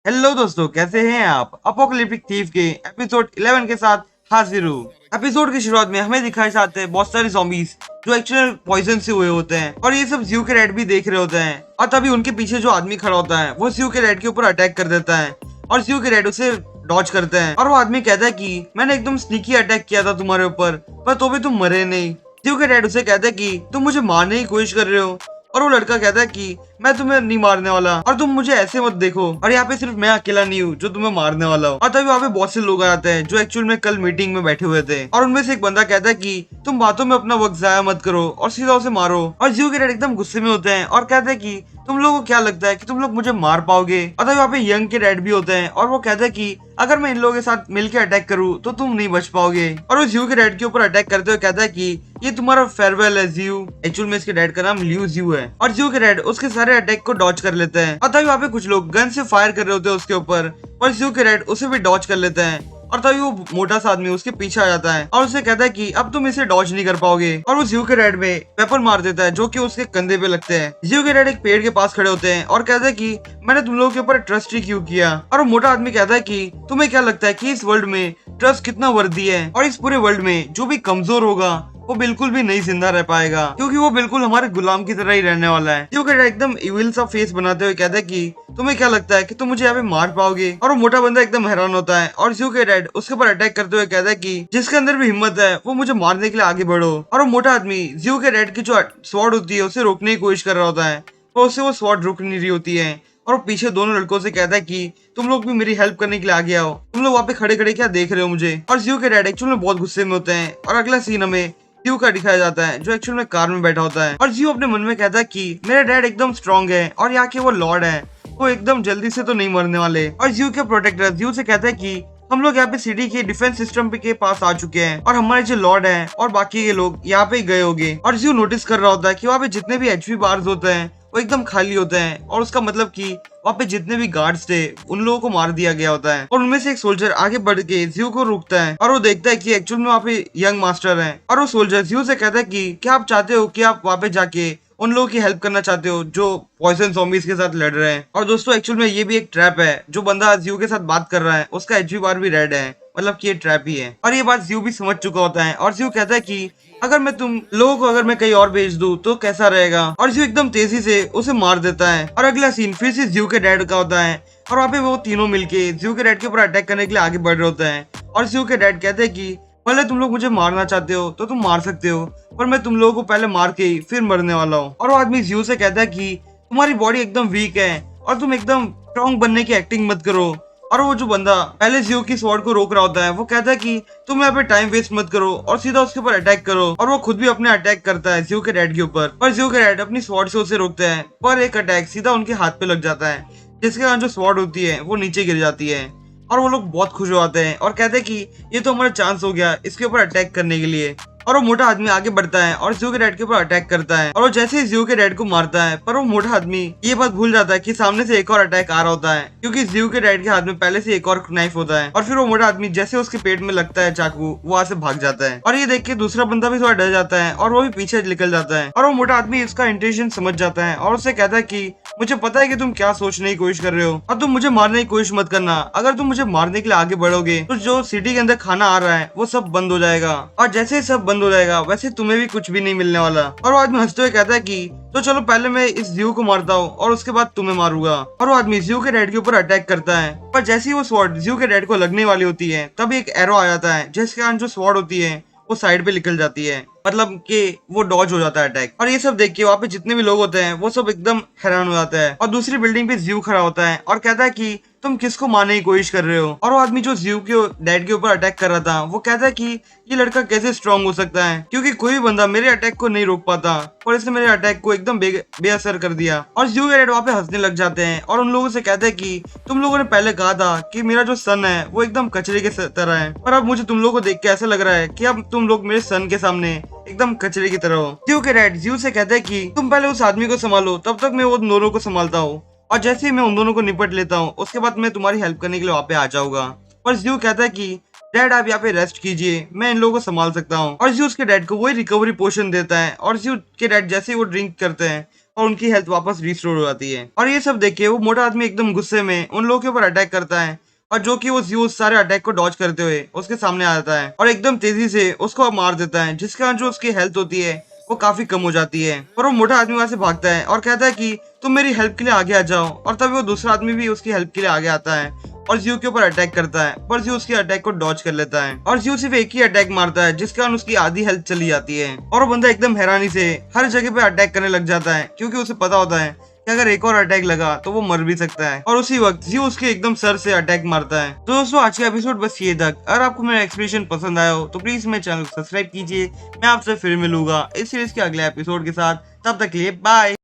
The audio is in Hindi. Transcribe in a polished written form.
हेलो दोस्तों, कैसे हैं आप। अपोकलिप्टिक थीफ के एपिसोड 11 के साथ हाजिर हूँ। एपिसोड की शुरुआत में हमें दिखाए जाते हैं बहुत सारे zombies जो एक्चुअल पॉइजन से हुए होते हैं और ये सब ज्यू के रेड भी देख रहे होते हैं। और तभी उनके पीछे जो आदमी खड़ा होता है वो ज्यू के रेड के ऊपर अटैक कर देता है और ज्यू के रेड उसे डॉज करते हैं। और वो आदमी कहता है कि मैंने एकदम स्नीकी अटैक किया था तुम्हारे ऊपर, पर तो भी तुम मरे नहीं। ज्यू के रेड उसे कहता है कि तुम मुझे मारने की कोशिश कर रहे हो। और वो लड़का कहता है कि मैं तुम्हें नहीं मारने वाला और तुम मुझे ऐसे मत देखो, और यहाँ पे सिर्फ मैं अकेला नहीं हूँ जो तुम्हें मारने वाला हूँ। और तभी वहाँ पे बहुत से लोग आते हैं जो एक्चुअल में कल मीटिंग में बैठे हुए थे और उनमें से एक बंदा कहता है कि तुम बातों में अपना वक्त जाया मत करो और सीधा उसे मारो। और जियो के रेड एकदम गुस्से में होते हैं और कहते हैं कि तुम लोगों को क्या लगता है कि तुम लोग मुझे मार पाओगे। और तभी वहाँ पे यंग के रेड भी होते हैं और वो कहते हैं कि अगर मैं इन लोगों के साथ मिलकर अटैक करूँ तो तुम नहीं बच पाओगे। और वो जियो के रेड के ऊपर अटैक करते हुए कहता है कि ये तुम्हारा फेयरवेल है जियो। एक्चुअल में इसके डैड का नाम लियू जियो है। और जियो के रेड उसके सारे अटैक को डॉच कर लेते हैं और तभी वहाँ पे कुछ लोग गन से फायर कर रहे होते हैं उसके ऊपर, और जियो के रेड उसे भी डॉच कर लेते हैं। और तभी वो मोटा सा आदमी उसके पीछे आ जाता है और उसे कहता है कि अब तुम इसे डॉज नहीं कर पाओगे। और वो जियो के रेड में वेपन मार देता है जो कि उसके कंधे पे लगते हैं। जियो के रेड एक पेड़ के पास खड़े होते हैं और कहते हैं कि मैंने तुम लोगों के ऊपर ट्रस्ट ही क्यों किया। और वो मोटा आदमी कहता है कि तुम्हें क्या लगता है कि इस वर्ल्ड में ट्रस्ट कितना वर्दी है, और इस पूरे वर्ल्ड में जो भी कमजोर होगा वो बिल्कुल भी नहीं जिंदा रह पाएगा, क्योंकि वो बिल्कुल हमारे गुलाम की तरह ही रहने वाला है। क्योंकि एकदम इविल सा फेस बनाते हुए कहता है कि तुम्हें क्या लगता है कि तुम मुझे यहाँ पे मार पाओगे। और वो मोटा बंदा एकदम हैरान होता है और जियो के रेड उसके ऊपर अटैक करते हुए कहता है कि जिसके अंदर भी हिम्मत है वो मुझे मारने के लिए आगे बढ़ो। और वो मोटा आदमी जियो के रेड की जो स्वॉर्ड होती है उसे रोकने की कोशिश कर रहा होता है, पर उससे वो स्वॉर्ड रुक नहीं रही होती है। और वो पीछे दोनों लड़कों से कहता है कि तुम लोग भी मेरी हेल्प करने के लिए आगे आओ, तुम लोग वहाँ पे खड़े खड़े क्या देख रहे हो मुझे। और जियो के रेड एक्चुअल में बहुत गुस्से में होते हैं और अगला सीन हमें जियो का दिखाया जाता है जो एक्चुअल में कार में बैठा होता है। और जियो अपने मन में कहता है कि मेरे डैड एकदम स्ट्रांग है और यहाँ के वो लॉर्ड है, वो एकदम जल्दी से तो नहीं मरने वाले। और जियो के प्रोटेक्टर जियो से कहता है कि हम लोग यहाँ पे सिटी के डिफेंस सिस्टम के पास आ चुके हैं और हमारे जो लॉर्ड हैं और बाकी के लोग यहाँ पे गए होंगे। और जियो नोटिस कर रहा होता है कि वहाँ पे जितने भी एचपी बार्स होते हैं वो एकदम खाली होते हैं, और उसका मतलब कि वहाँ पे जितने भी गार्ड्स थे उन लोगों को मार दिया गया होता है। और उनमें से एक सोल्जर आगे बढ़ के जियो को रोकता है और वो देखता है कि एक्चुअल में वहाँ पे यंग मास्टर है। और वो सोल्जर जियो से कहता है कि क्या आप चाहते हो कि आप वहाँ पे जाके उन लोगों की हेल्प करना चाहते हो जो पॉइजन ज़ॉम्बीज के साथ लड़ रहे हैं। और दोस्तों एक्चुअल में ये भी एक ट्रैप है, जो बंदा जियो के साथ बात कर रहा है उसका एचपी बार भी रेड है, मतलब कि ये ट्रैप ही है। और ये बात जियो भी समझ चुका होता है और जियो कहता है कि अगर मैं तुम लोगों को अगर मैं कहीं और भेज दूं तो कैसा रहेगा। और जियो एकदम तेजी से उसे मार देता है। और अगला सीन फिर से जियो के डैड का होता है और वहाँ पे वो तीनों मिलके जियो के डैड के ऊपर अटैक करने के लिए आगे बढ़ रहे होते हैं। और जियो के डैड कहते हैं कि भले तुम लोग मुझे मारना चाहते हो तो तुम मार सकते हो, पर मैं तुम लोगों को पहले मार के ही फिर मरने वाला हूँ। और वो आदमी जियो से कहता है कि तुम्हारी बॉडी एकदम वीक है और तुम एकदम स्ट्रॉन्ग बनने की एक्टिंग मत करो। और वो जो बंदा पहले जियो की स्वॉर्ड को रोक रहा होता है वो कहता है कि तुम यहाँ पे टाइम वेस्ट मत करो और सीधा उसके ऊपर अटैक करो। और वो खुद भी अपने अटैक करता है जियो के डैड के ऊपर, पर जियो के डैड अपनी स्वॉर्ड से उसे रोकते हैं, पर एक अटैक सीधा उनके हाथ पे लग जाता है जिसके कारण जो स्वॉर्ड होती है वो नीचे गिर जाती है। और वो लोग बहुत खुश हो जाते हैं और कहते हैं कि ये तो हमारा चांस हो गया इसके ऊपर अटैक करने के लिए। और वो मोटा आदमी आगे बढ़ता है और जियो के डैड के ऊपर अटैक करता है और वो जैसे ही जियो के डैड को मारता है, पर वो मोटा आदमी ये बात भूल जाता है कि सामने से एक और अटैक आ रहा होता है, क्योंकि जियो के डैड के हाथ में पहले से एक और नाइफ होता है। और फिर वो मोटा आदमी जैसे उसके पेट में लगता है चाकू, वो वहां से भाग जाता है। और ये देख के दूसरा बंदा भी थोड़ा डर जाता है और वो भी पीछे निकल जाता है। और वो मोटा आदमी इसका इंटेंशन समझ जाता है और उससे कहता है कि मुझे पता है कि तुम क्या सोचने की कोशिश कर रहे हो और तुम मुझे मारने की कोशिश मत करना। अगर तुम मुझे मारने के लिए आगे बढ़ोगे तो जो सिटी के अंदर खाना आ रहा है वो सब बंद हो जाएगा, और जैसे ही सब बंद हो जाएगा वैसे तुम्हें भी कुछ भी नहीं मिलने वाला। और वो आदमी हंसते हुए कहता है कि तो चलो पहले मैं इस जियो को मारता हूँ और उसके बाद तुम्हें मारूंगा। और वो आदमी जियो के डैड के ऊपर अटैक करता है, पर जैसे ही वो स्वॉर्ड जियो के डैड को लगने वाली होती है तब एक एरो आ जाता है जिसके कारण जो स्वॉर्ड होती है वो साइड पे निकल जाती है, मतलब कि वो डॉज हो जाता है अटैक। और ये सब देख के वहाँ पे जितने भी लोग होते हैं वो सब एकदम हैरान हो जाते हैं। और दूसरी बिल्डिंग पे जियो खड़ा होता है और कहता है कि तुम किसको मारने की कोशिश कर रहे हो। और वो आदमी जो जियो के डैड के ऊपर अटैक कर रहा था वो कहता है कि ये लड़का कैसे स्ट्रांग हो सकता है, क्योंकि कोई भी बंदा मेरे अटैक को नहीं रोक पाता और इसने मेरे अटैक को एकदम बेअसर कर दिया। और जियो के डैड वहाँ पे हंसने लग जाते हैं और उन लोगों से कहते हैं कि तुम लोगों ने पहले कहा था कि मेरा जो सन है वो एकदम कचरे के तरह है, पर अब मुझे तुम लोगों को देख के ऐसा लग रहा है कि अब तुम लोग मेरे सन के सामने एकदम कचरे की तरह हो। जियो के डैड जियो से कहते हैं कि तुम पहले उस आदमी को संभालो, तब तक मैं वो दोनों को संभालता हूँ, और जैसे ही मैं उन दोनों को निपट लेता हूँ उसके बाद मैं तुम्हारी हेल्प करने के लिए वहाँ पे आ जाऊंगा। पर जियो कहता है कि डैड आप यहाँ पे रेस्ट कीजिए, मैं इन लोगों को संभाल सकता हूँ। और जियो उसके डैड को वही रिकवरी पोशन देता है और जियो के डैड जैसे ही वो ड्रिंक करते हैं और उनकी हेल्थ वापस रिस्टोर हो जाती है। और ये सब देख के वो मोटा आदमी एकदम गुस्से में उन लोगों के ऊपर अटैक करता है, और जो कि वो ज़्यूस सारे अटैक को डॉज करते हुए उसके सामने आ जाता है और एकदम तेजी से उसको मार देता है, जिसके कारण जो उसकी हेल्थ होती है वो काफी कम हो जाती है। और वो मोटा आदमी वहां से भागता है और कहता है कि तुम मेरी हेल्प के लिए आगे आ जाओ। और तभी वो दूसरा आदमी भी उसकी हेल्प के लिए आगे आता है और जियो के ऊपर अटैक करता है, पर जियो उसके अटैक को डॉज कर लेता है और जियो सिर्फ एक ही अटैक मारता है, जिसके कारण उसकी आधी हेल्थ चली जाती है। और वो बंदा एकदम हैरानी से हर जगह पे अटैक करने लग जाता है, क्योंकि उसे पता होता है कि अगर एक और अटैक लगा तो वो मर भी सकता है। और उसी वक्त जियो उसके एकदम सर से अटैक मारता है। तो दोस्तों आज का एपिसोड बस ये तक। अगर आपको मेरा एक्सप्लेनेशन पसंद आया हो तो प्लीज मेरे चैनल को सब्सक्राइब कीजिए। मैं आपसे फिर मिलूंगा इस सीरीज के अगले एपिसोड के साथ। तब तक के लिए बाय।